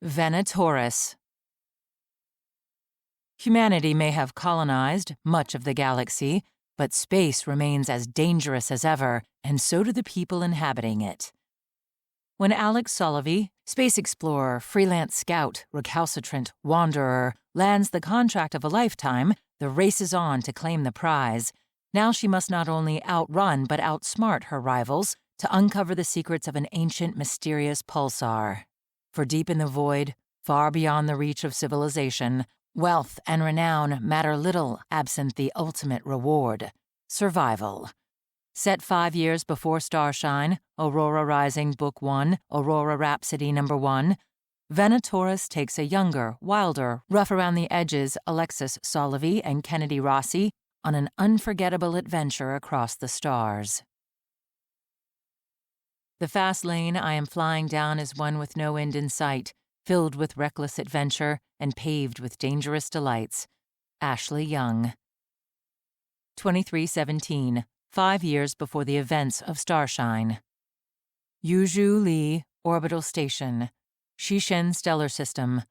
VENATORIS. Humanity may have colonized much of the galaxy, but space remains as dangerous as ever, and so do the people inhabiting it. When Alexis Solovy, space explorer, freelance scout, recalcitrant wanderer, lands the contract of a lifetime, the race is on to claim the prize. Now she must not only outrun but outsmart her rivals to uncover the secrets of an ancient, mysterious pulsar. For deep in the void, far beyond the reach of civilization, wealth and renown matter little absent the ultimate reward: survival. Set 5 years before STARSHINE, Aurora Rising Book One, Aurora Rhapsody No. 1, VENATORIS takes a younger, wilder, rough-around-the-edges Alexis Solovy and Kennedy Rossi on an unforgettable adventure across the stars. The fast lane I am flying down is one with no end in sight, filled with reckless adventure and paved with dangerous delights. Ashley Young. 2317, 5 years before the events of STARSHINE. Yuzhu Li Orbital Station, Shishen Stellar System,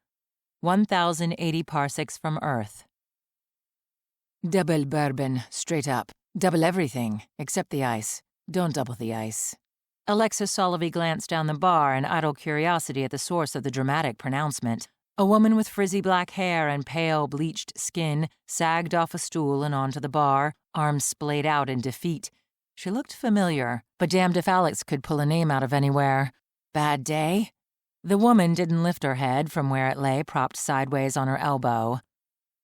1,080 parsecs from Earth. Double bourbon, straight up. Double everything, except the ice. Don't double the ice. Alexis Solovy glanced down the bar in idle curiosity at the source of the dramatic pronouncement. A woman with frizzy black hair and pale, bleached skin sagged off a stool and onto the bar, arms splayed out in defeat. She looked familiar, but damned if Alex could pull a name out of anywhere. Bad day? The woman didn't lift her head from where it lay propped sideways on her elbow.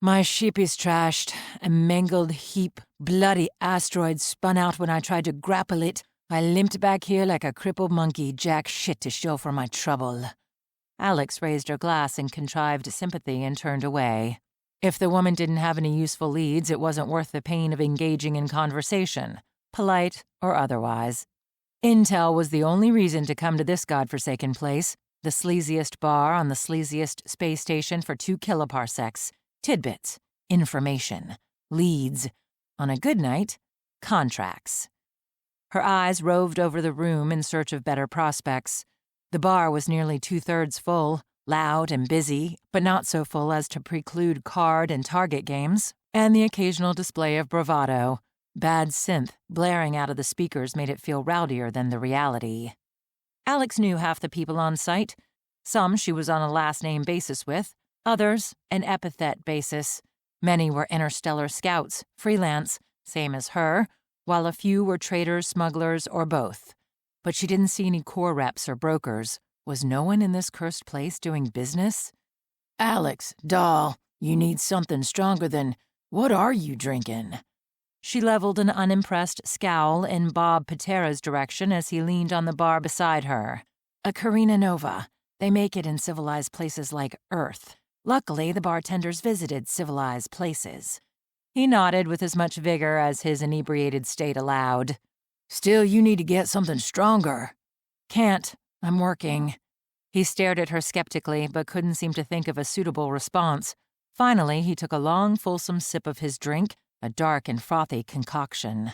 My ship is trashed. A mangled heap, bloody asteroid spun out when I tried to grapple it. I limped back here like a crippled monkey, jack shit to show for my trouble. Alex raised her glass in contrived sympathy and turned away. If the woman didn't have any useful leads, it wasn't worth the pain of engaging in conversation, polite or otherwise. Intel was the only reason to come to this godforsaken place, the sleaziest bar on the sleaziest space station for 2 kiloparsecs. Tidbits, information, leads. On a good night, contracts. Her eyes roved over the room in search of better prospects. The bar was nearly 2/3 full, loud and busy, but not so full as to preclude card and target games, and the occasional display of bravado. Bad synth blaring out of the speakers made it feel rowdier than the reality. Alex knew half the people on site. Some she was on a last-name basis with, others an epithet basis. Many were interstellar scouts, freelance, same as her, while a few were traders, smugglers, or both. But she didn't see any core reps or brokers. Was no one in this cursed place doing business? Alex, doll, you need something stronger than, what are you drinking? She leveled an unimpressed scowl in Bob Patera's direction as he leaned on the bar beside her. A Carina Nova. They make it in civilized places like Earth. Luckily, the bartenders visited civilized places. He nodded with as much vigor as his inebriated state allowed. Still, you need to get something stronger. Can't. I'm working. He stared at her skeptically, but couldn't seem to think of a suitable response. Finally, he took a long, fulsome sip of his drink, a dark and frothy concoction.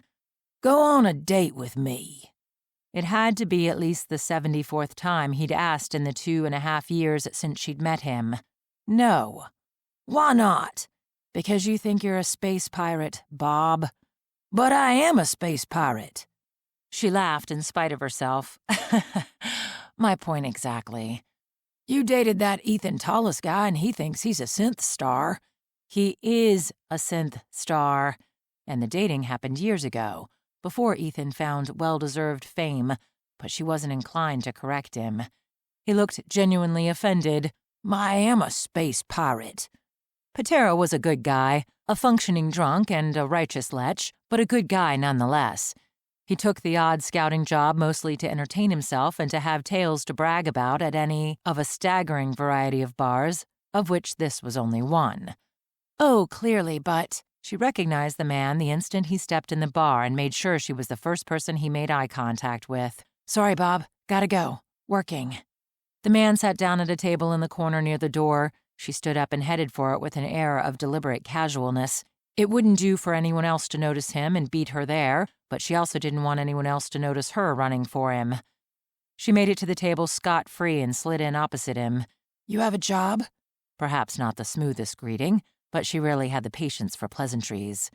Go on a date with me. It had to be at least the 74th time he'd asked in the 2.5 years since she'd met him. No. Why not? Because you think you're a space pirate, Bob. But I am a space pirate. She laughed in spite of herself. My point exactly. You dated that Ethan Tallis guy and he thinks he's a synth star. He is a synth star. And the dating happened years ago, before Ethan found well-deserved fame, but she wasn't inclined to correct him. He looked genuinely offended. I am a space pirate. Patera was a good guy, a functioning drunk and a righteous lech, but a good guy nonetheless. He took the odd scouting job mostly to entertain himself and to have tales to brag about at any of a staggering variety of bars, of which this was only one. Oh, clearly, but she recognized the man the instant he stepped in the bar and made sure she was the first person he made eye contact with. Sorry, Bob. Gotta go. Working. The man sat down at a table in the corner near the door. She stood up and headed for it with an air of deliberate casualness. It wouldn't do for anyone else to notice him and beat her there, but she also didn't want anyone else to notice her running for him. She made it to the table scot-free and slid in opposite him. "You have a job?" Perhaps not the smoothest greeting, but she rarely had the patience for pleasantries.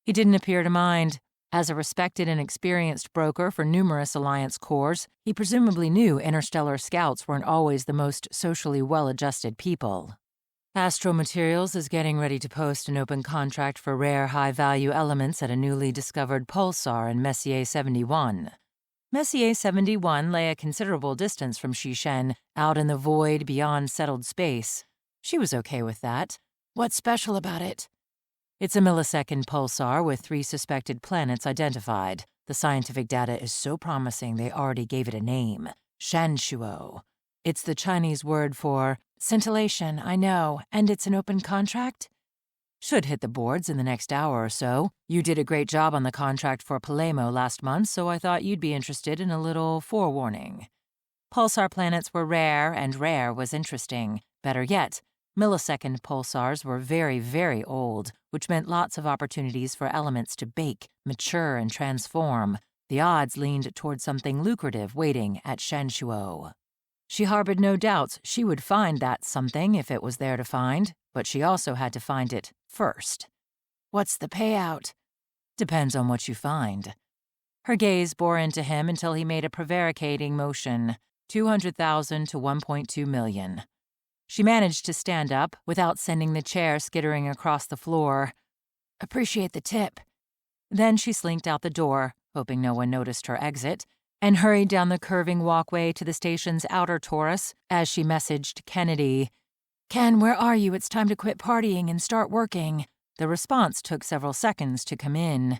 He didn't appear to mind. As a respected and experienced broker for numerous Alliance cores, he presumably knew interstellar scouts weren't always the most socially well-adjusted people. Astro Materials is getting ready to post an open contract for rare high-value elements at a newly discovered pulsar in Messier 71. Messier 71 lay a considerable distance from Shishen, out in the void beyond settled space. She was okay with that. What's special about it? It's a millisecond pulsar with 3 suspected planets identified. The scientific data is so promising they already gave it a name, Shanshuo. It's the Chinese word for scintillation, I know, and it's an open contract? Should hit the boards in the next hour or so. You did a great job on the contract for Palermo last month, so I thought you'd be interested in a little forewarning. Pulsar planets were rare, and rare was interesting. Better yet, millisecond pulsars were very, very old, which meant lots of opportunities for elements to bake, mature, and transform. The odds leaned toward something lucrative waiting at Shanshuo. She harbored no doubts she would find that something if it was there to find, but she also had to find it first. What's the payout? Depends on what you find. Her gaze bore into him until he made a prevaricating motion, 200,000 to 1.2 million. She managed to stand up without sending the chair skittering across the floor. Appreciate the tip. Then she slinked out the door, hoping no one noticed her exit, and hurried down the curving walkway to the station's outer torus as she messaged Kennedy. "Ken, where are you? It's time to quit partying and start working." The response took several seconds to come in.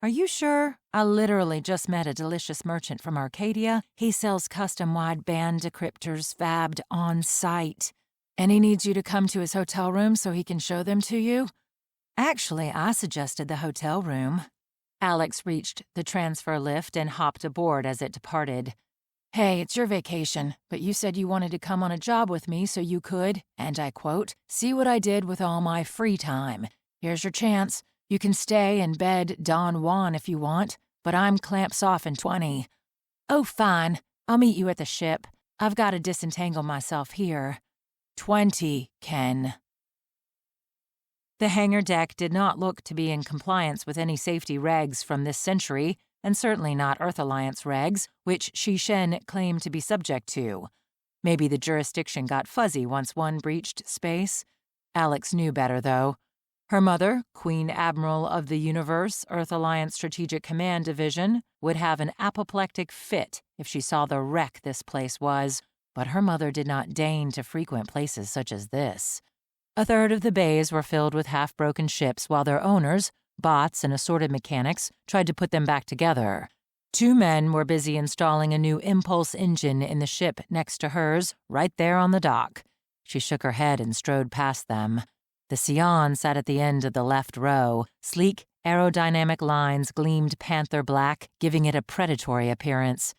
"Are you sure? I literally just met a delicious merchant from Arcadia. He sells custom wideband decryptors fabbed on site. And he needs you to come to his hotel room so he can show them to you?" Actually, I suggested the hotel room. Alex reached the transfer lift and hopped aboard as it departed. "Hey, it's your vacation, but you said you wanted to come on a job with me so you could, and I quote, see what I did with all my free time. Here's your chance. You can stay and bed Don Juan if you want, but I'm clamps off in 20. Oh, fine. I'll meet you at the ship. I've got to disentangle myself here. 20, Ken." The hangar deck did not look to be in compliance with any safety regs from this century, and certainly not Earth Alliance regs, which Shishen claimed to be subject to. Maybe the jurisdiction got fuzzy once one breached space. Alex knew better, though. Her mother, Queen Admiral of the Universe, Earth Alliance Strategic Command Division, would have an apoplectic fit if she saw the wreck this place was, but her mother did not deign to frequent places such as this. A third of the bays were filled with half-broken ships while their owners, bots and assorted mechanics, tried to put them back together. 2 men were busy installing a new impulse engine in the ship next to hers, right there on the dock. She shook her head and strode past them. The Sion sat at the end of the left row. Sleek, aerodynamic lines gleamed panther black, giving it a predatory appearance.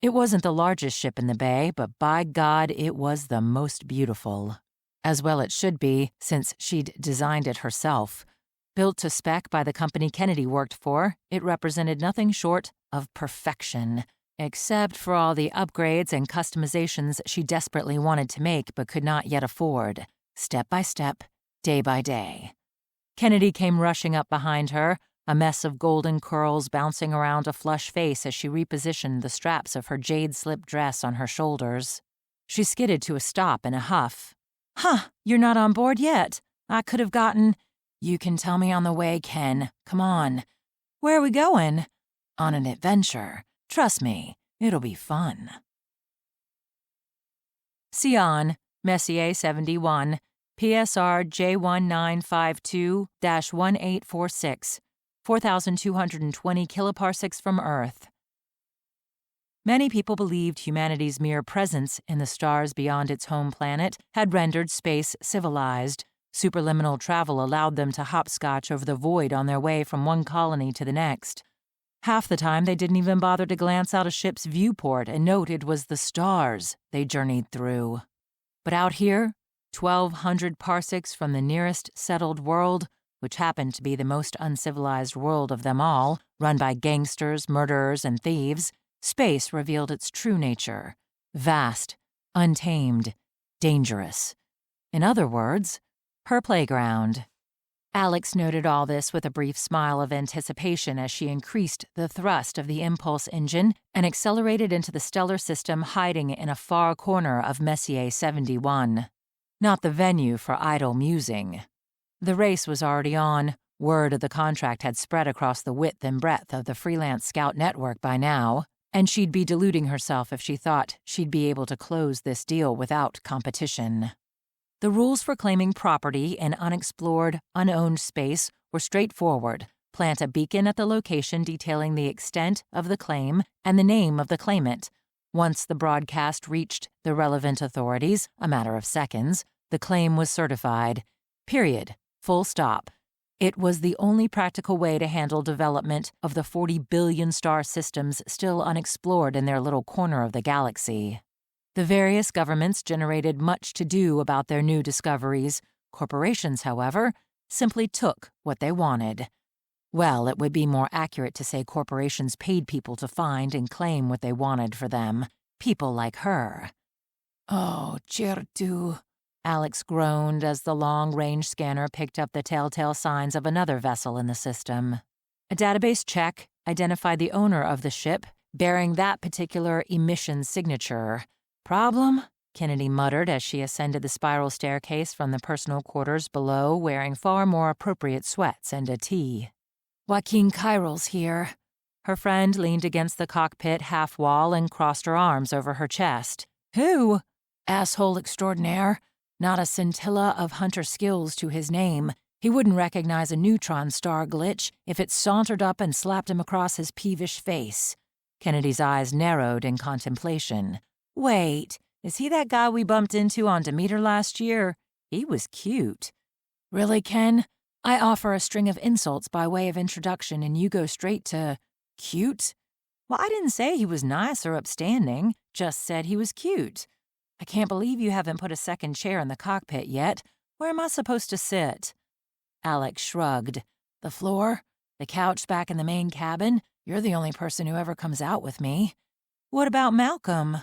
It wasn't the largest ship in the bay, but by God, it was the most beautiful. As well it should be, since she'd designed it herself. Built to spec by the company Kennedy worked for, it represented nothing short of perfection, except for all the upgrades and customizations she desperately wanted to make but could not yet afford, step by step, day by day. Kennedy came rushing up behind her, a mess of golden curls bouncing around a flush face as she repositioned the straps of her jade slip dress on her shoulders. She skidded to a stop in a huff. "Huh, you're not on board yet. I could have gotten—" "You can tell me on the way, Ken. Come on." "Where are we going?" "On an adventure. Trust me, it'll be fun." Sion, Messier 71, PSR J1952-1846, 4,220 kiloparsecs from Earth. Many people believed humanity's mere presence in the stars beyond its home planet had rendered space civilized. Superliminal travel allowed them to hopscotch over the void on their way from one colony to the next. Half the time, they didn't even bother to glance out a ship's viewport and note it was the stars they journeyed through. But out here, 1,200 parsecs from the nearest settled world, which happened to be the most uncivilized world of them all, run by gangsters, murderers, and thieves, space revealed its true nature: vast, untamed, dangerous. In other words, her playground. Alex noted all this with a brief smile of anticipation as she increased the thrust of the impulse engine and accelerated into the stellar system hiding in a far corner of Messier 71. Not the venue for idle musing. The race was already on. Word of the contract had spread across the width and breadth of the freelance scout network by now, and she'd be deluding herself if she thought she'd be able to close this deal without competition. The rules for claiming property in unexplored, unowned space were straightforward. Plant a beacon at the location detailing the extent of the claim and the name of the claimant. Once the broadcast reached the relevant authorities, a matter of seconds, the claim was certified. Period. Full stop. It was the only practical way to handle development of the 40 billion star systems still unexplored in their little corner of the galaxy. The various governments generated much to do about their new discoveries. Corporations, however, simply took what they wanted. Well, it would be more accurate to say corporations paid people to find and claim what they wanted for them. People like her. "Oh, certo," Alex groaned as the long-range scanner picked up the telltale signs of another vessel in the system. A database check identified the owner of the ship, bearing that particular emission signature. "Problem?" Kennedy muttered as she ascended the spiral staircase from the personal quarters below, wearing far more appropriate sweats and a tee. "Joaquin Chiral's here." Her friend leaned against the cockpit half-wall and crossed her arms over her chest. "Who?" "Asshole extraordinaire. Not a scintilla of hunter skills to his name. He wouldn't recognize a neutron star glitch if it sauntered up and slapped him across his peevish face." Kennedy's eyes narrowed in contemplation. "Wait, is he that guy we bumped into on Demeter last year? He was cute." "Really, Ken? I offer a string of insults by way of introduction and you go straight to cute?" "Well, I didn't say he was nice or upstanding, just said he was cute. I can't believe you haven't put a second chair in the cockpit yet. Where am I supposed to sit?" Alex shrugged. "The floor? The couch back in the main cabin? You're the only person who ever comes out with me." "What about Malcolm?"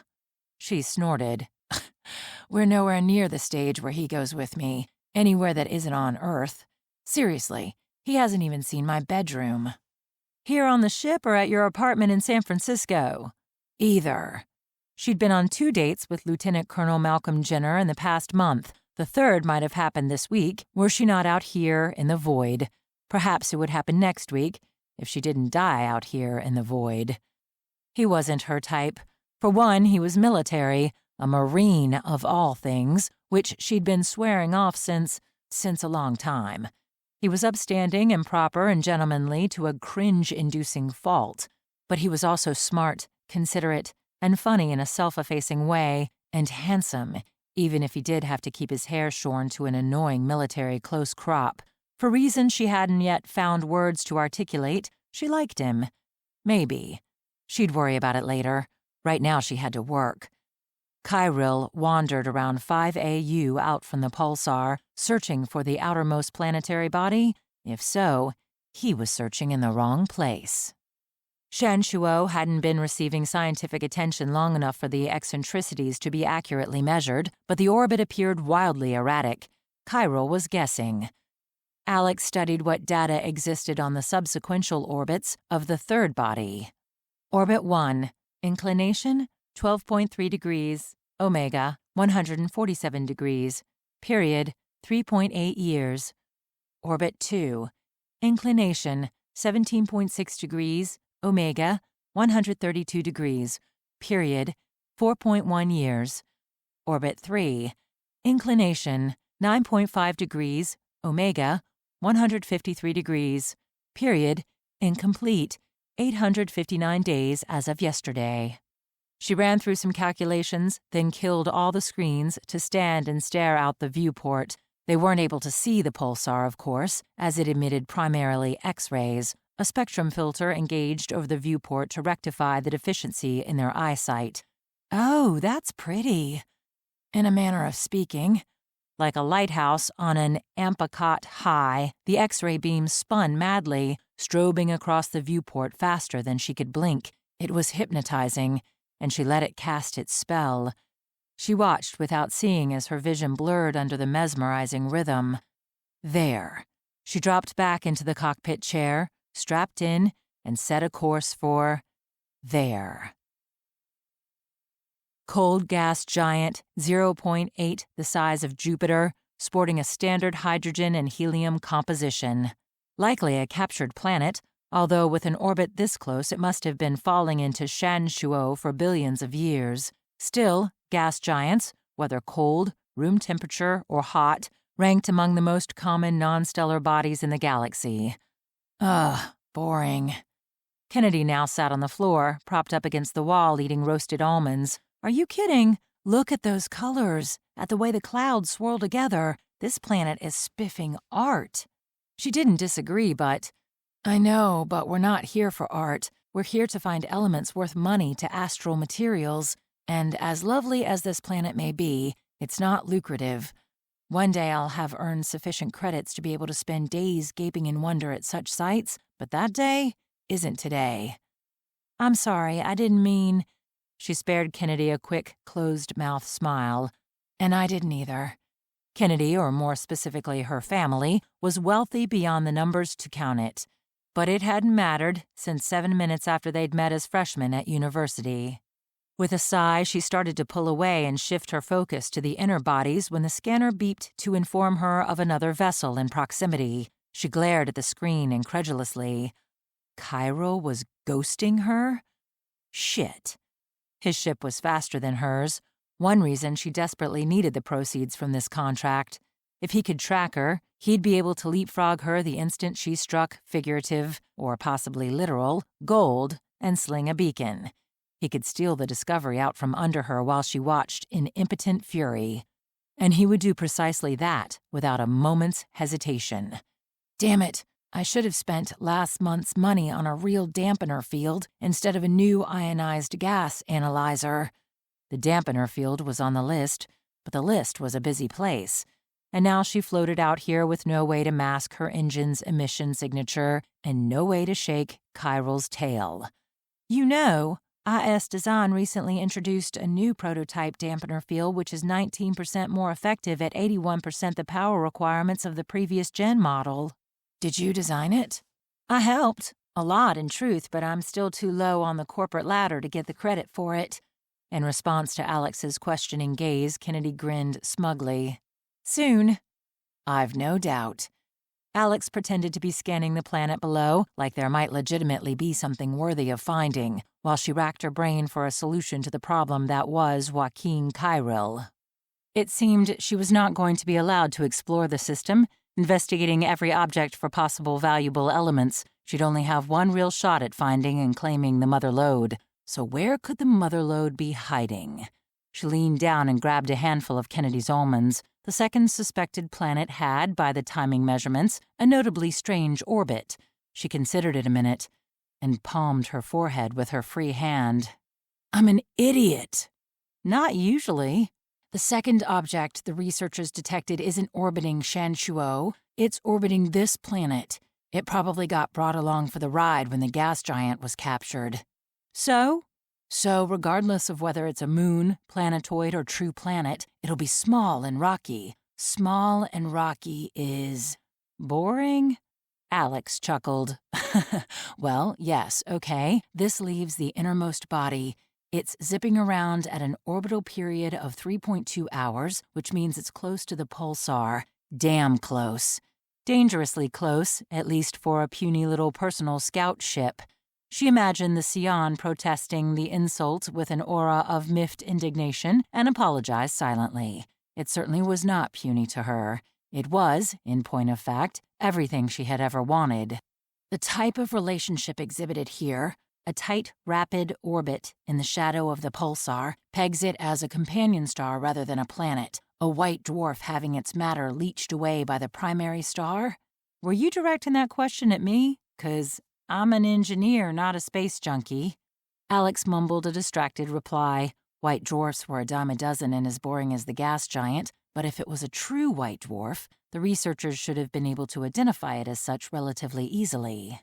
She snorted. "We're nowhere near the stage where he goes with me, anywhere that isn't on Earth. Seriously, he hasn't even seen my bedroom." "Here on the ship or at your apartment in San Francisco?" "Either." She'd been on 2 dates with Lieutenant Colonel Malcolm Jenner in the past month. The third might have happened this week, were she not out here in the void. Perhaps it would happen next week, if she didn't die out here in the void. He wasn't her type. For one, he was military, a Marine of all things, which she'd been swearing off since a long time. He was upstanding and proper and gentlemanly to a cringe-inducing fault, but he was also smart, considerate, and funny in a self-effacing way, and handsome, even if he did have to keep his hair shorn to an annoying military close crop. For reasons she hadn't yet found words to articulate, she liked him. Maybe. She'd worry about it later. Right now she had to work. Chiral wandered around 5AU out from the pulsar, searching for the outermost planetary body. If so, he was searching in the wrong place. Shanshuo hadn't been receiving scientific attention long enough for the eccentricities to be accurately measured, but the orbit appeared wildly erratic. Chiral was guessing. Alex studied what data existed on the subsequential orbits of the third body. Orbit 1. Inclination, 12.3 degrees. Omega, 147 degrees. Period, 3.8 years. Orbit 2. Inclination, 17.6 degrees. Omega, 132 degrees. Period, 4.1 years. Orbit 3. Inclination, 9.5 degrees. Omega, 153 degrees. Period, incomplete. 859 days as of yesterday. She ran through some calculations, then killed all the screens to stand and stare out the viewport. They weren't able to see the pulsar, of course, as it emitted primarily X-rays. A spectrum filter engaged over the viewport to rectify the deficiency in their eyesight. "Oh, that's pretty," in a manner of speaking. Like a lighthouse on an amphicote high, the X-ray beam spun madly, strobing across the viewport faster than she could blink. It was hypnotizing, and she let it cast its spell. She watched without seeing as her vision blurred under the mesmerizing rhythm. There. She dropped back into the cockpit chair, strapped in, and set a course for there. Cold gas giant, 0.8 the size of Jupiter, sporting a standard hydrogen and helium composition. Likely a captured planet, although with an orbit this close it must have been falling into Shanshuo for billions of years. Still, gas giants, whether cold, room temperature, or hot, ranked among the most common non-stellar bodies in the galaxy. Ugh, boring. Kennedy now sat on the floor, propped up against the wall eating roasted almonds. Are you kidding? Look at those colors, at the way the clouds swirl together. This planet is spiffing art. She didn't disagree, but... I know, but we're not here for art. We're here to find elements worth money to astral materials. And as lovely as this planet may be, it's not lucrative. One day I'll have earned sufficient credits to be able to spend days gaping in wonder at such sights, but that day isn't today. I'm sorry, I didn't mean... She spared Kennedy a quick, closed-mouth smile. And I didn't either. Kennedy, or more specifically her family, was wealthy beyond the numbers to count it. But it hadn't mattered since 7 minutes after they'd met as freshmen at university. With a sigh, she started to pull away and shift her focus to the inner bodies when the scanner beeped to inform her of another vessel in proximity. She glared at the screen incredulously. Chiral was ghosting her? Shit. His ship was faster than hers, one reason she desperately needed the proceeds from this contract. If he could track her, he'd be able to leapfrog her the instant she struck figurative, or possibly literal, gold and sling a beacon. He could steal the discovery out from under her while she watched in impotent fury. And he would do precisely that without a moment's hesitation. Damn it, I should have spent last month's money on a real dampener field instead of a new ionized gas analyzer. The dampener field was on the list, but the list was a busy place. And now she floated out here with no way to mask her engine's emission signature and no way to shake Chiral's tail. You know, IS Design recently introduced a new prototype dampener field which is 19% more effective at 81% the power requirements of the previous gen model. Did you design it? I helped. A lot, in truth, but I'm still too low on the corporate ladder to get the credit for it. In response to Alex's questioning gaze, Kennedy grinned smugly. Soon. I've no doubt. Alex pretended to be scanning the planet below, like there might legitimately be something worthy of finding, while she racked her brain for a solution to the problem that was Joaquin Chiral. It seemed she was not going to be allowed to explore the system. Investigating every object for possible valuable elements, she'd only have one real shot at finding and claiming the mother lode. So where could the mother lode be hiding? She leaned down and grabbed a handful of Kennedy's almonds. The second suspected planet had, by the timing measurements, a notably strange orbit. She considered it a minute and palmed her forehead with her free hand. I'm an idiot. Not usually. The second object the researchers detected isn't orbiting Shanshuo, it's orbiting this planet. It probably got brought along for the ride when the gas giant was captured. So, regardless of whether it's a moon, planetoid, or true planet, it'll be small and rocky. Small and rocky is... boring? Alex chuckled. Well, yes, okay. This leaves the innermost body. It's zipping around at an orbital period of 3.2 hours, which means it's close to the pulsar. Damn close. Dangerously close, at least for a puny little personal scout ship. She imagined the Sion protesting the insult with an aura of miffed indignation and apologized silently. It certainly was not puny to her. It was, in point of fact, everything she had ever wanted. The type of relationship exhibited here, a tight, rapid orbit in the shadow of the pulsar, pegs it as a companion star rather than a planet, a white dwarf having its matter leached away by the primary star? Were you directing that question at me? 'Cause I'm an engineer, not a space junkie. Alex mumbled a distracted reply. White dwarfs were a dime a dozen and as boring as the gas giant, but if it was a true white dwarf, the researchers should have been able to identify it as such relatively easily.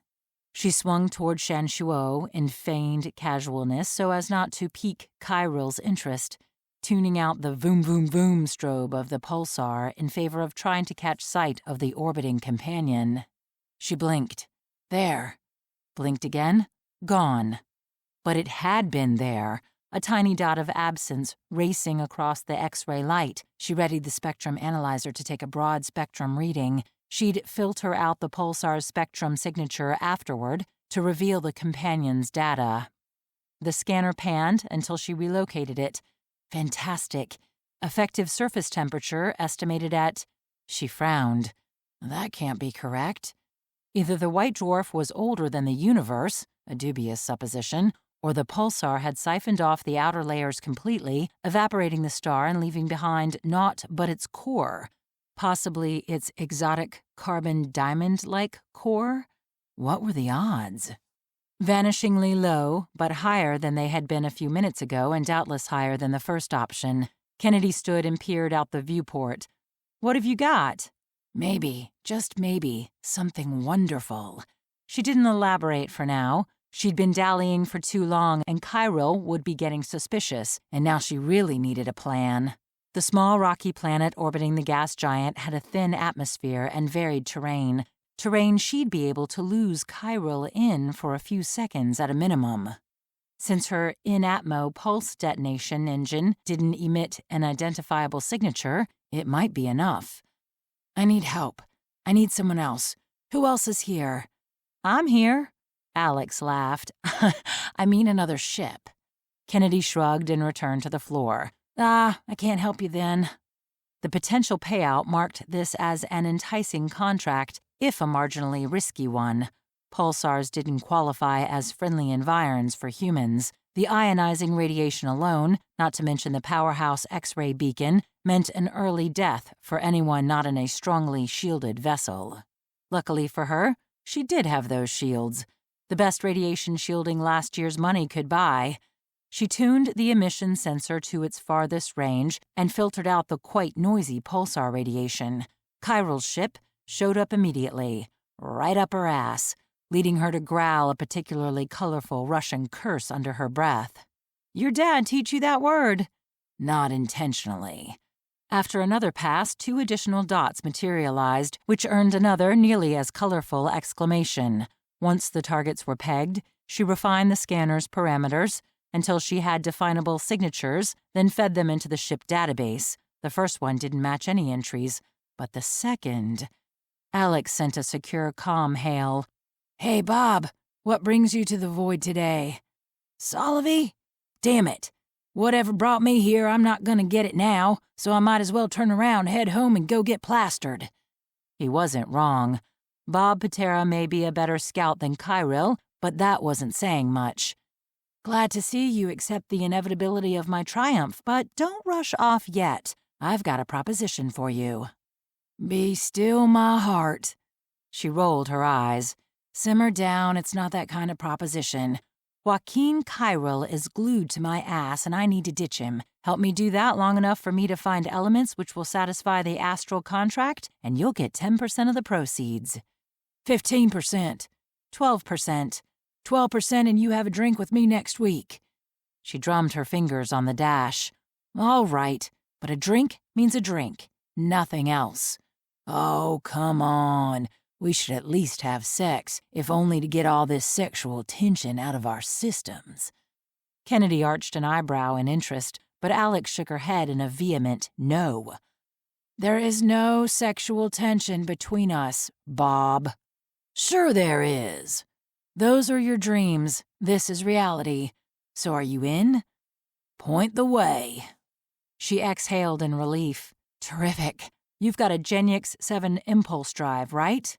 She swung toward Shanshuo in feigned casualness so as not to pique Chiral's interest. tuning out the voom voom voom strobe of the pulsar in favor of trying to catch sight of the orbiting companion. She blinked. There. Blinked again. Gone. But it had been there, a tiny dot of absence racing across the X-ray light. She readied the spectrum analyzer to take a broad spectrum reading. She'd filter out the pulsar's spectrum signature afterward to reveal the companion's data. The scanner panned until she relocated it. Fantastic. Effective surface temperature estimated at... She frowned. That can't be correct. Either the white dwarf was older than the universe, a dubious supposition, or the pulsar had siphoned off the outer layers completely, evaporating the star and leaving behind naught but its core. Possibly its exotic carbon diamond-like core? What were the odds? Vanishingly low, but higher than they had been a few minutes ago and doubtless higher than the first option. Kennedy stood and peered out the viewport. What have you got? Maybe, just maybe, something wonderful. She didn't elaborate for now. She'd been dallying for too long, and Cairo would be getting suspicious, and now she really needed a plan. The small rocky planet orbiting the gas giant had a thin atmosphere and varied terrain. Terrain she'd be able to lose Cairo in for a few seconds at a minimum. Since her in-atmo pulse detonation engine didn't emit an identifiable signature, it might be enough. I need help. I need someone else. Who else is here? I'm here. Alex laughed. I mean another ship. Kennedy shrugged and returned to the floor. I can't help you then. The potential payout marked this as an enticing contract, if a marginally risky one. Pulsars didn't qualify as friendly environs for humans. The ionizing radiation alone, not to mention the powerhouse X-ray beacon, meant an early death for anyone not in a strongly shielded vessel. Luckily for her, she did have those shields. The best radiation shielding last year's money could buy. She tuned the emission sensor to its farthest range and filtered out the quite noisy pulsar radiation. Cairo's ship showed up immediately, right up her ass, leading her to growl a particularly colorful Russian curse under her breath. Your dad teach you that word? Not intentionally. After another pass, 2 additional dots materialized, which earned another nearly as colorful exclamation. Once the targets were pegged, she refined the scanner's parameters until she had definable signatures, then fed them into the ship database. The first one didn't match any entries, but the second... Alex sent a secure comm hail. Hey, Bob, what brings you to the void today? Solovy? Damn it. Whatever brought me here, I'm not gonna get it now, so I might as well turn around, head home, and go get plastered. He wasn't wrong. Bob Patera may be a better scout than Cairo, but that wasn't saying much. Glad to see you accept the inevitability of my triumph, but don't rush off yet. I've got a proposition for you. Be still, my heart. She rolled her eyes. Simmer down, it's not that kind of proposition. Joaquin Cairo is glued to my ass and I need to ditch him. Help me do that long enough for me to find elements which will satisfy the astral contract, and you'll get 10% of the proceeds. 15%. 12%. 12% and you have a drink with me next week. She drummed her fingers on the dash. All right, but a drink means a drink. Nothing else. Oh, come on. We should at least have sex, if only to get all this sexual tension out of our systems. Kennedy arched an eyebrow in interest, but Alex shook her head in a vehement no. There is no sexual tension between us, Bob. Sure there is. Those are your dreams. This is reality. So are you in? Point the way. She exhaled in relief. Terrific. You've got a Genix 7 impulse drive, right?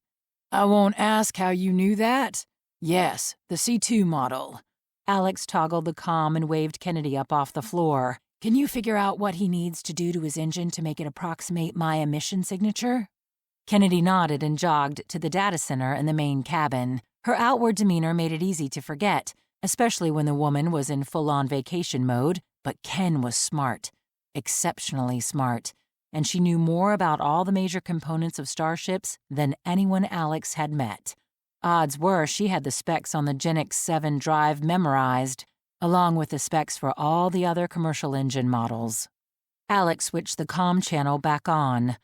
I won't ask how you knew that. Yes, the C2 model. Alex toggled the comm and waved Kennedy up off the floor. Can you figure out what he needs to do to his engine to make it approximate my emission signature? Kennedy nodded and jogged to the data center in the main cabin. Her outward demeanor made it easy to forget, especially when the woman was in full-on vacation mode, but Ken was smart. Exceptionally smart. And she knew more about all the major components of starships than anyone Alex had met. Odds were she had the specs on the Genix 7 drive memorized, along with the specs for all the other commercial engine models. Alex switched the comm channel back on.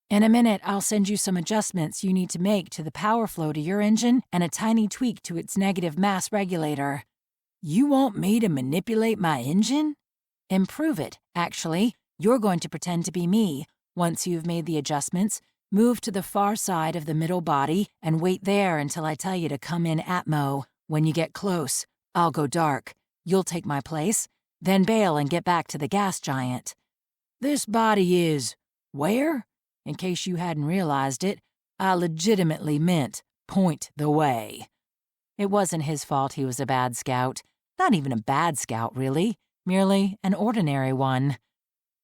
"In a minute, I'll send you some adjustments you need to make to the power flow to your engine and a tiny tweak to its negative mass regulator." "You want me to manipulate my engine?" "Improve it, actually. You're going to pretend to be me. Once you've made the adjustments, move to the far side of the middle body and wait there until I tell you to come in atmo. When you get close, I'll go dark. You'll take my place, then bail and get back to the gas giant." "This body is where?" In case you hadn't realized it, I legitimately meant point the way. It wasn't his fault he was a bad scout. Not even a bad scout, really. Merely an ordinary one.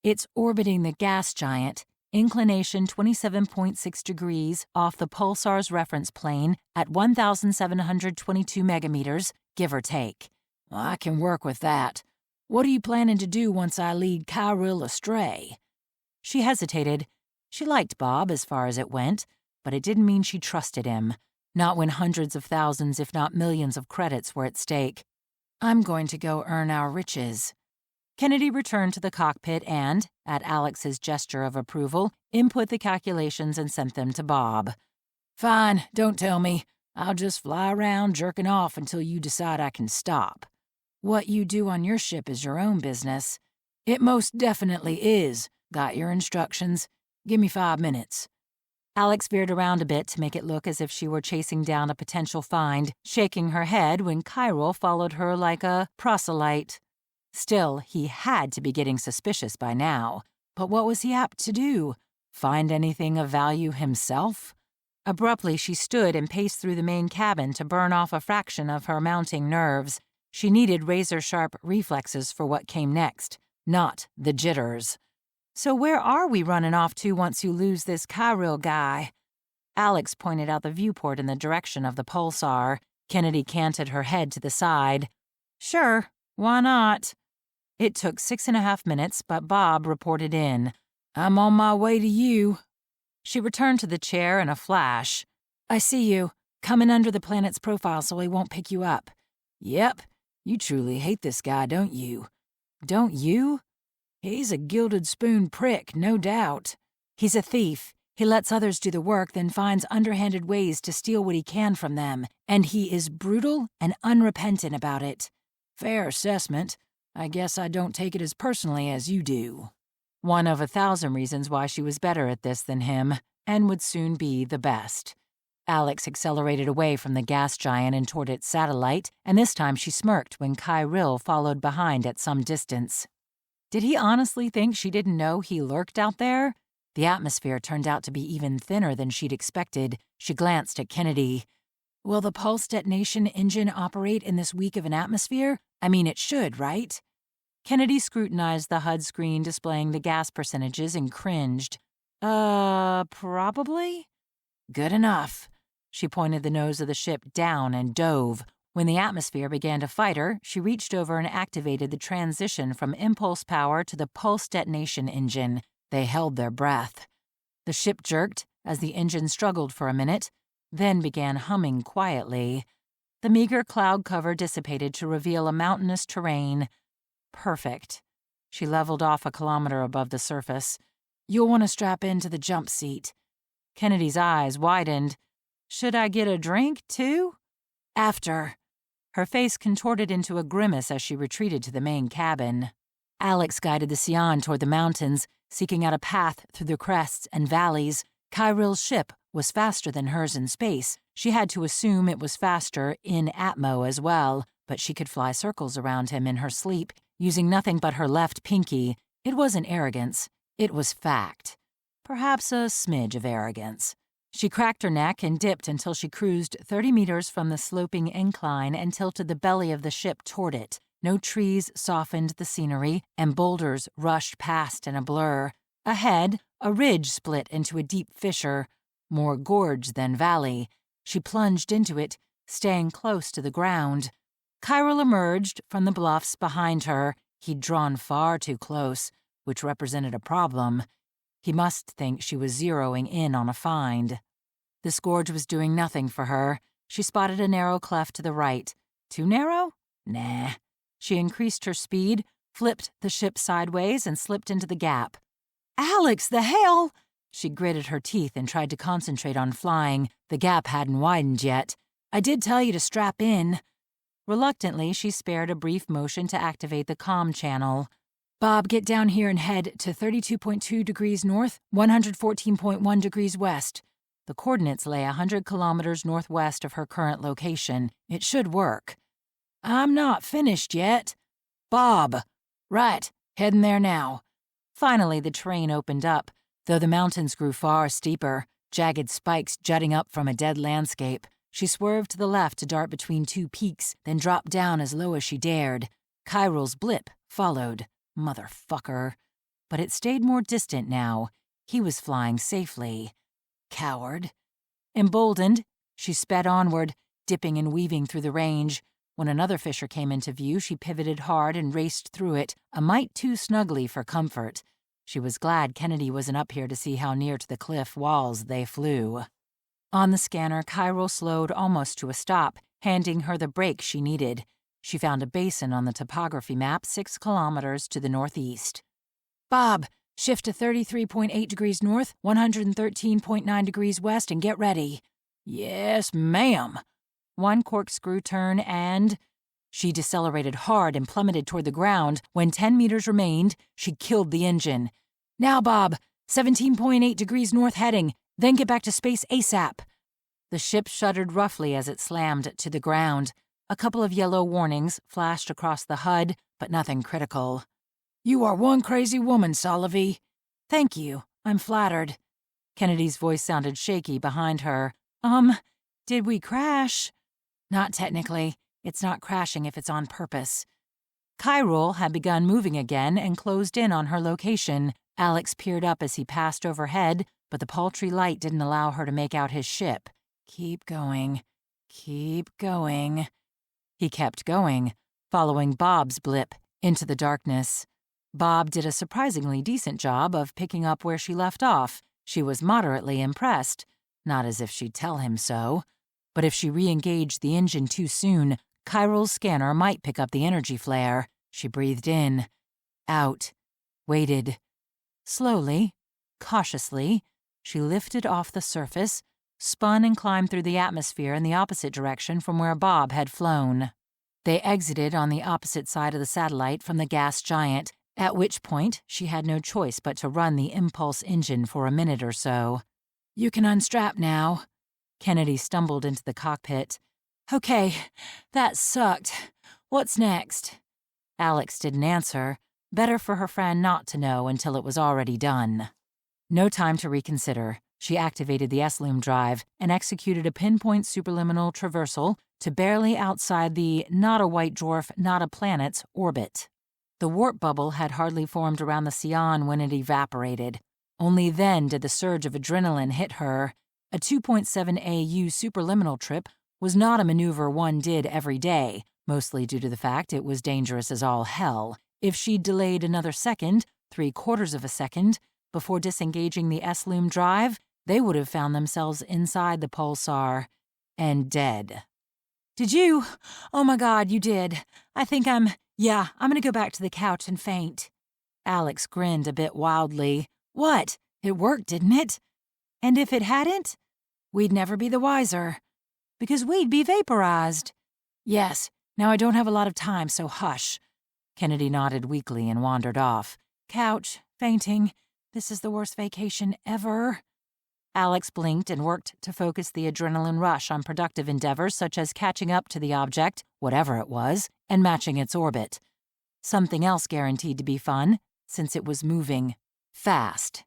"It's orbiting the gas giant, inclination 27.6 degrees off the pulsar's reference plane at 1,722 megameters, give or take." "I can work with that. What are you planning to do once I lead Kyril astray?" She hesitated. She liked Bob as far as it went, but it didn't mean she trusted him. Not when hundreds of thousands, if not millions of credits were at stake. "I'm going to go earn our riches." Kennedy returned to the cockpit and, at Alex's gesture of approval, input the calculations and sent them to Bob. "Fine, don't tell me. I'll just fly around jerking off until you decide I can stop. What you do on your ship is your own business." "It most definitely is. Got your instructions. Give me 5 minutes." Alex veered around a bit to make it look as if she were chasing down a potential find, shaking her head when Kyril followed her like a proselyte. Still, he had to be getting suspicious by now. But what was he apt to do? Find anything of value himself? Abruptly, she stood and paced through the main cabin to burn off a fraction of her mounting nerves. She needed razor-sharp reflexes for what came next, not the jitters. "So where are we running off to once you lose this Kyril guy?" Alex pointed out the viewport in the direction of the pulsar. Kennedy canted her head to the side. "Sure, why not?" It took 6.5 minutes, but Bob reported in. "I'm on my way to you." She returned to the chair in a flash. "I see you. Coming under the planet's profile so he won't pick you up." "Yep. You truly hate this guy, don't you?" "Don't you?" "He's a gilded spoon prick, no doubt." "He's a thief. He lets others do the work, then finds underhanded ways to steal what he can from them. And he is brutal and unrepentant about it." "Fair assessment. I guess I don't take it as personally as you do." One of 1,000 reasons why she was better at this than him, and would soon be the best. Alex accelerated away from the gas giant and toward its satellite, and this time she smirked when Kyril followed behind at some distance. Did he honestly think she didn't know he lurked out there? The atmosphere turned out to be even thinner than she'd expected. She glanced at Kennedy. "Will the pulse detonation engine operate in this week of an atmosphere? I mean, it should, right?" Kennedy scrutinized the HUD screen displaying the gas percentages and cringed. Probably?" "Good enough." She pointed the nose of the ship down and dove. When the atmosphere began to fight her, she reached over and activated the transition from impulse power to the pulse detonation engine. They held their breath. The ship jerked as the engine struggled for a minute, then began humming quietly. The meager cloud cover dissipated to reveal a mountainous terrain. Perfect. She leveled off a kilometer above the surface. "You'll want to strap into the jump seat." Kennedy's eyes widened. "Should I get a drink, too?" "After." Her face contorted into a grimace as she retreated to the main cabin. Alex guided the Sion toward the mountains, seeking out a path through the crests and valleys. Kyril's ship was faster than hers in space. She had to assume it was faster in Atmo as well, but she could fly circles around him in her sleep, using nothing but her left pinky. It wasn't arrogance. It was fact. Perhaps a smidge of arrogance. She cracked her neck and dipped until she cruised 30 meters from the sloping incline and tilted the belly of the ship toward it. No trees softened the scenery, and boulders rushed past in a blur. Ahead, a ridge split into a deep fissure, more gorge than valley. She plunged into it, staying close to the ground. Kyril emerged from the bluffs behind her. He'd drawn far too close, which represented a problem. He must think she was zeroing in on a find. This gorge was doing nothing for her. She spotted a narrow cleft to the right. Too narrow? Nah. She increased her speed, flipped the ship sideways, and slipped into the gap. "Alex, the hell!" She gritted her teeth and tried to concentrate on flying. The gap hadn't widened yet. "I did tell you to strap in." Reluctantly, she spared a brief motion to activate the comm channel. "Bob, get down here and head to 32.2 degrees north, 114.1 degrees west." The coordinates lay 100 kilometers northwest of her current location. It should work. "I'm not finished yet." "Bob." "Right, heading there now." Finally, the terrain opened up, though the mountains grew far steeper, jagged spikes jutting up from a dead landscape. She swerved to the left to dart between two peaks, then dropped down as low as she dared. Chiral blip followed. Motherfucker. But it stayed more distant now. He was flying safely. Coward. Emboldened, she sped onward, dipping and weaving through the range. When another fissure came into view, she pivoted hard and raced through it, a mite too snugly for comfort. She was glad Kennedy wasn't up here to see how near to the cliff walls they flew. On the scanner, Chiral slowed almost to a stop, handing her the brake she needed. She found a basin on the topography map 6 kilometers to the northeast. "Bob, shift to 33.8 degrees north, 113.9 degrees west, and get ready." "Yes, ma'am." One corkscrew turn and... She decelerated hard and plummeted toward the ground. When 10 meters remained, she killed the engine. "Now, Bob, 17.8 degrees north heading, then get back to space ASAP." The ship shuddered roughly as it slammed to the ground. A couple of yellow warnings flashed across the HUD, but nothing critical. "You are one crazy woman, Solovy." "Thank you. I'm flattered." Kennedy's voice sounded shaky behind her. Did we crash?" "Not technically. It's not crashing if it's on purpose." Chiral had begun moving again and closed in on her location. Alex peered up as he passed overhead, but the paltry light didn't allow her to make out his ship. "Keep going. Keep going." He kept going, following Bob's blip into the darkness. Bob did a surprisingly decent job of picking up where she left off. She was moderately impressed, not as if she'd tell him so. But if she re-engaged the engine too soon, Chiral's scanner might pick up the energy flare. She breathed in, out, waited. Slowly, cautiously, she lifted off the surface, spun and climbed through the atmosphere in the opposite direction from where Bob had flown. They exited on the opposite side of the satellite from the gas giant, at which point she had no choice but to run the impulse engine for a minute or so. "You can unstrap now." Kennedy stumbled into the cockpit. "Okay, that sucked. What's next?" Alex didn't answer. Better for her friend not to know until it was already done. No time to reconsider. She activated the S-Loom drive and executed a pinpoint superliminal traversal to barely outside the not-a-white dwarf, not-a-planet's orbit. The warp bubble had hardly formed around the Sion when it evaporated. Only then did the surge of adrenaline hit her. A 2.7 AU superliminal trip was not a maneuver one did every day, mostly due to the fact it was dangerous as all hell. If she'd delayed another second, 3/4 of a second, before disengaging the S-Loom drive, they would have found themselves inside the pulsar and dead. "Did you? Oh my God, you did. I'm gonna go back to the couch and faint." Alex grinned a bit wildly. "What? It worked, didn't it? And if it hadn't? We'd never be the wiser. Because we'd be vaporized." "Yes, now I don't have a lot of time, so hush." Kennedy nodded weakly and wandered off. "Couch, fainting. This is the worst vacation ever." Alex blinked and worked to focus the adrenaline rush on productive endeavors such as catching up to the object, whatever it was, and matching its orbit. Something else guaranteed to be fun, since it was moving fast.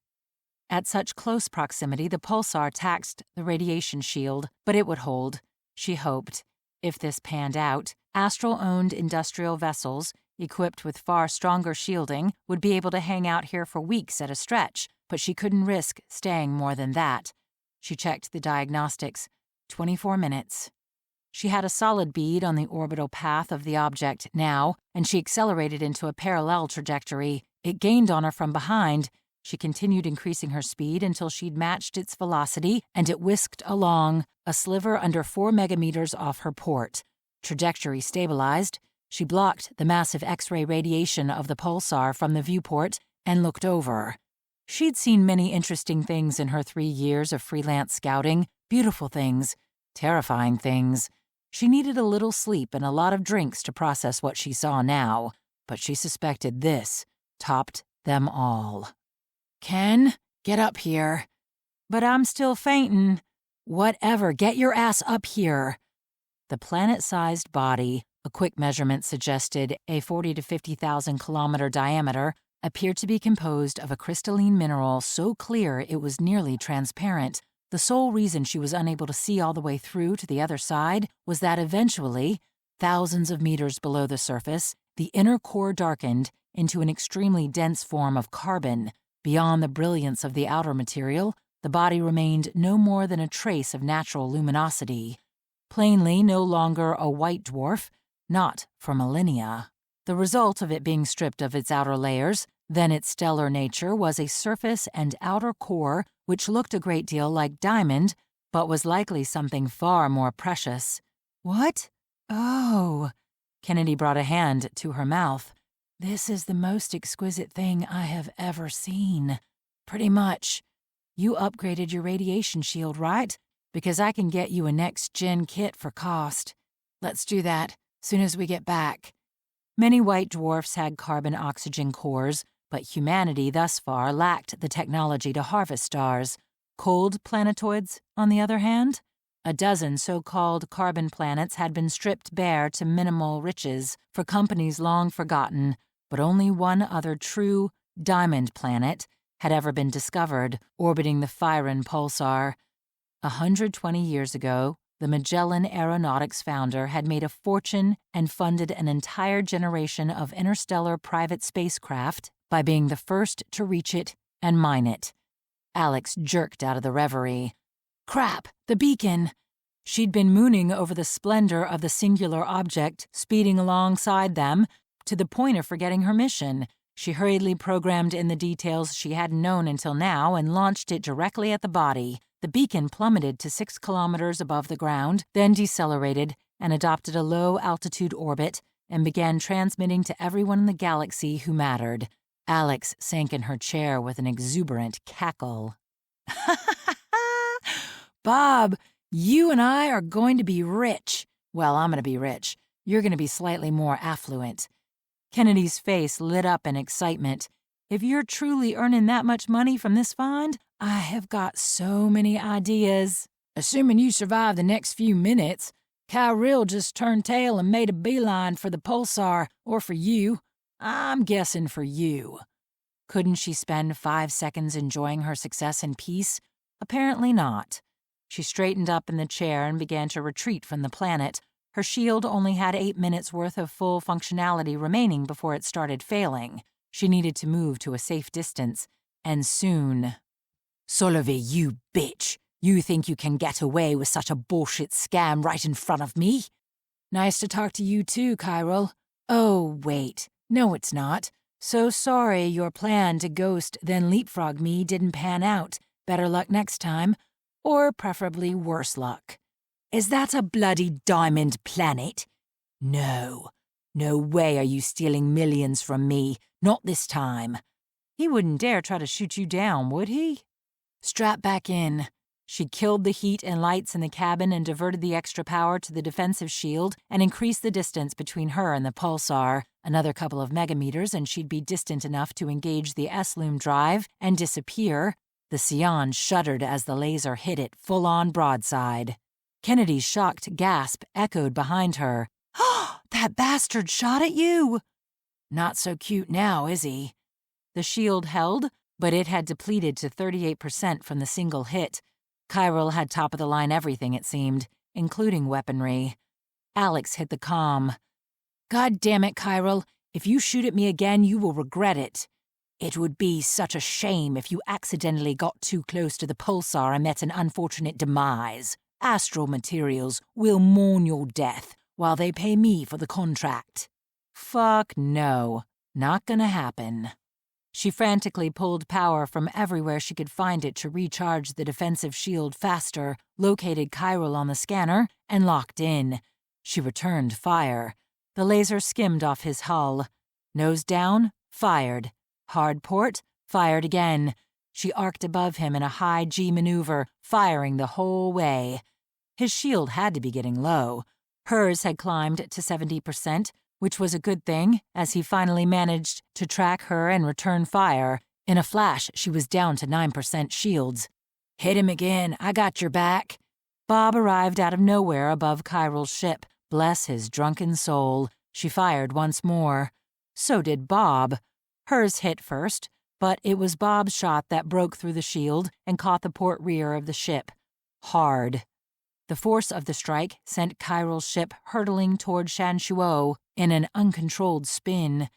At such close proximity, the pulsar taxed the radiation shield, but it would hold, she hoped. If this panned out, Astral-owned industrial vessels, equipped with far stronger shielding, would be able to hang out here for weeks at a stretch, but she couldn't risk staying more than that. She checked the diagnostics. 24 minutes. She had a solid bead on the orbital path of the object now, and she accelerated into a parallel trajectory. It gained on her from behind. She continued increasing her speed until she'd matched its velocity, and it whisked along, a sliver under 4 megameters off her port. Trajectory stabilized. She blocked the massive X-ray radiation of the pulsar from the viewport and looked over. She'd seen many interesting things in her 3 years of freelance scouting, beautiful things, terrifying things. She needed a little sleep and a lot of drinks to process what she saw now, but she suspected this topped them all. "Ken, get up here." "But I'm still fainting." "Whatever, get your ass up here." The planet-sized body, a quick measurement suggested a 40 to 50,000 kilometer diameter, appeared to be composed of a crystalline mineral so clear it was nearly transparent. The sole reason she was unable to see all the way through to the other side was that eventually, thousands of meters below the surface, the inner core darkened into an extremely dense form of carbon. Beyond the brilliance of the outer material, the body remained no more than a trace of natural luminosity. Plainly no longer a white dwarf, not for millennia. The result of it being stripped of its outer layers, then its stellar nature, was a surface and outer core which looked a great deal like diamond, but was likely something far more precious. "What? Oh." Kennedy brought a hand to her mouth. "This is the most exquisite thing I have ever seen." "Pretty much. You upgraded your radiation shield, right? Because I can get you a next-gen kit for cost. Let's do that, soon as we get back." Many white dwarfs had carbon-oxygen cores, but humanity thus far lacked the technology to harvest stars. Cold planetoids, on the other hand? A dozen so-called carbon planets had been stripped bare to minimal riches for companies long forgotten, but only one other true diamond planet had ever been discovered, orbiting the Firen pulsar. 120 years ago, the Magellan Aeronautics founder had made a fortune and funded an entire generation of interstellar private spacecraft by being the first to reach it and mine it. Alex jerked out of the reverie. Crap, the beacon! She'd been mooning over the splendor of the singular object speeding alongside them, to the point of forgetting her mission. She hurriedly programmed in the details she hadn't known until now and launched it directly at the body. The beacon plummeted to 6 kilometers above the ground, then decelerated and adopted a low-altitude orbit and began transmitting to everyone in the galaxy who mattered. Alex sank in her chair with an exuberant cackle. "Bob, you and I are going to be rich. Well, I'm going to be rich. You're going to be slightly more affluent." Kennedy's face lit up in excitement. "If you're truly earning that much money from this find, I have got so many ideas." "Assuming you survive the next few minutes, Kyril just turned tail and made a beeline for the pulsar, or for you. I'm guessing for you." Couldn't she spend 5 seconds enjoying her success in peace? Apparently not. She straightened up in the chair and began to retreat from the planet. Her shield only had 8 minutes' worth of full functionality remaining before it started failing. She needed to move to a safe distance, and soon. "Solovy, you bitch! You think you can get away with such a bullshit scam right in front of me?" "Nice to talk to you too, Kyril." "Oh, wait. No, it's not. So sorry your plan to ghost then leapfrog me didn't pan out. Better luck next time. Or preferably worse luck." "Is that a bloody diamond planet?" "No. No way are you stealing millions from me. Not this time." "He wouldn't dare try to shoot you down, would he?" "Strap back in." She killed the heat and lights in the cabin and diverted the extra power to the defensive shield and increased the distance between her and the pulsar. Another couple of megameters and she'd be distant enough to engage the S-loom drive and disappear. The Sion shuddered as the laser hit it full-on broadside. Kennedy's shocked gasp echoed behind her. "Oh, that bastard shot at you!" "Not so cute now, is he?" The shield held, but it had depleted to 38% from the single hit. Kyril had top-of-the-line everything, it seemed, including weaponry. Alex hit the comm. "God damn it, Kyril. If you shoot at me again, you will regret it. It would be such a shame if you accidentally got too close to the pulsar and met an unfortunate demise. Astral materials will mourn your death while they pay me for the contract." Fuck no. Not gonna happen. She frantically pulled power from everywhere she could find it to recharge the defensive shield faster, located Kyril on the scanner, and locked in. She returned fire. The laser skimmed off his hull. Nose down, fired. Hard port, fired again. She arced above him in a high G maneuver, firing the whole way. His shield had to be getting low. Hers had climbed to 70%, which was a good thing, as he finally managed to track her and return fire. In a flash, she was down to 9% shields. "Hit him again, I got your back." Bob arrived out of nowhere above Chiral's ship. Bless his drunken soul. She fired once more. So did Bob. Hers hit first, but it was Bob's shot that broke through the shield and caught the port rear of the ship. Hard. The force of the strike sent Chiral's ship hurtling toward Shanshuo in an uncontrolled spin.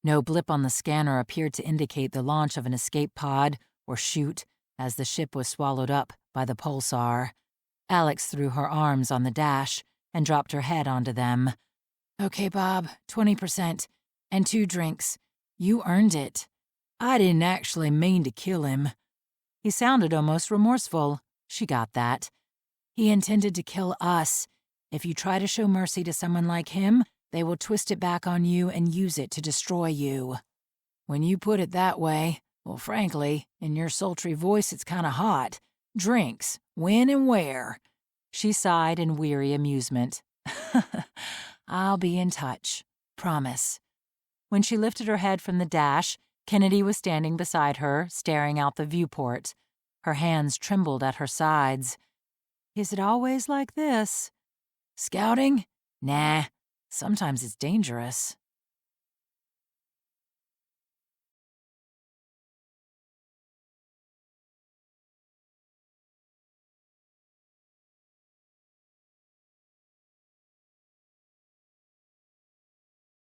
No blip on the scanner appeared to indicate the launch of an escape pod or chute as the ship was swallowed up by the pulsar. Alex threw her arms on the dash and dropped her head onto them. "Okay, Bob, 20%. And 2 drinks. You earned it. I didn't actually mean to kill him." He sounded almost remorseful. She got that. "He intended to kill us. If you try to show mercy to someone like him, they will twist it back on you and use it to destroy you." "When you put it that way, well, frankly, in your sultry voice, it's kind of hot. Drinks. When and where?" She sighed in weary amusement. "I'll be in touch. Promise." When she lifted her head from the dash, Kennedy was standing beside her, staring out the viewport. Her hands trembled at her sides. "Is it always like this?" "Scouting? Nah. Sometimes it's dangerous."